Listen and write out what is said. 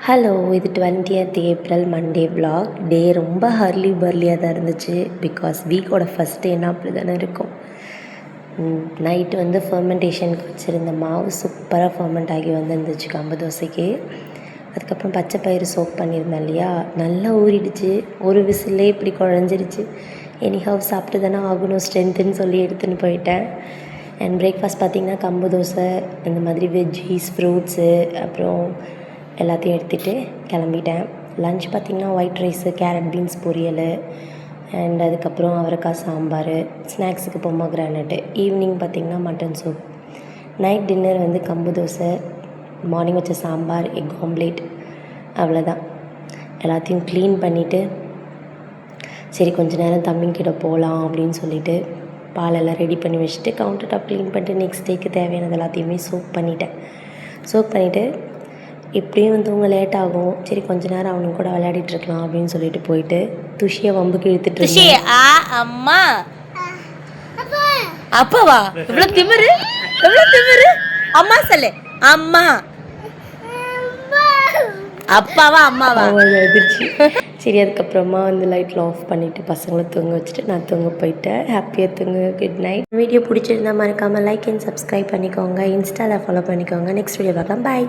Hello, இது 20th April Monday vlog. டே ரொம்ப ஹர்லி பர்லியாக தான் இருந்துச்சு. பிகாஸ் வீக்கோட ஃபஸ்ட் டேனா அப்படி தானே இருக்கும். நைட்டு வந்து ஃபர்மெண்டேஷனுக்கு வச்சுருந்த மாவு சூப்பராக ஃபர்மெண்ட் ஆகி வந்துருந்துச்சு கம்பு தோசைக்கு. அதுக்கப்புறம் பச்சை பயிறு சோப் பண்ணியிருந்தேன் இல்லையா, நல்லா ஊறிடுச்சு. ஒரு விசிலே இப்படி குழஞ்சிருச்சு. எனிஹவ் சாப்பிட்டு தானே ஆகணும், ஸ்ட்ரென்த்துன்னு சொல்லி எடுத்துன்னு போயிட்டேன். அண்ட் பிரேக்ஃபாஸ்ட் பார்த்திங்கன்னா கம்பு தோசை, இந்த மாதிரி வெஜ்ஜீஸ், ஃப்ரூட்ஸு, அப்புறம் எல்லாத்தையும் எடுத்துகிட்டு கிளம்பிட்டேன். லன்ச் பார்த்திங்கன்னா ஒயிட் ரைஸு, கேரட் பீன்ஸ் பொரியல், அண்ட் அதுக்கப்புறம் அவரைக்காய் சாம்பார், ஸ்நாக்ஸுக்கு பொமோகிரானட்டு. ஈவினிங் பார்த்திங்கன்னா மட்டன் சூப். நைட் டின்னர் வந்து கம்பு தோசை, மார்னிங் வச்ச சாம்பார், எக் ஆம்லேட், அவ்வளோதான். எல்லாத்தையும் க்ளீன் பண்ணிவிட்டு சரி கொஞ்ச நேரம் தம்பிங்கிட்ட போகலாம் அப்படின்னு சொல்லிவிட்டு பாலெல்லாம் ரெடி பண்ணி வச்சுட்டு கவுண்டர் டாப் க்ளீன் பண்ணிட்டு நெக்ஸ்ட் டேக்கு தேவையானது எல்லாத்தையுமே சோக் பண்ணிவிட்டு இப்படியும் வந்து தூங்க லேட் ஆகும். சரி கொஞ்ச நேரம் அவனுங்க கூட விளையாடிட்டுருக்கலாம் அப்படின்னு சொல்லிட்டு போயிட்டு துஷியை வம்புக்கு இழுத்துட்டு இருந்தேன். அம்மா அப்பாவா இவ்வளோ திமிரு அம்மா சொல்லு. அம்மா அப்பாவா அம்மாவா எதிர்ச்சி. சரி அதுக்கப்புறமா வந்து லைட்டில் ஆஃப் பண்ணிவிட்டு பசங்களை தூங்க வச்சுட்டு நான் தூங்க போயிட்டேன். ஹாப்பியாக தூங்க. Good night. வீடியோ பிடிச்சிருந்தா மறக்காமல் லைக் அண்ட் சப்ஸ்கிரைப் பண்ணிக்கோங்க. இன்ஸ்டாவில் ஃபாலோ பண்ணிக்கோங்க. நெக்ஸ்ட் வீடியோ பார்க்கலாம். பாய்.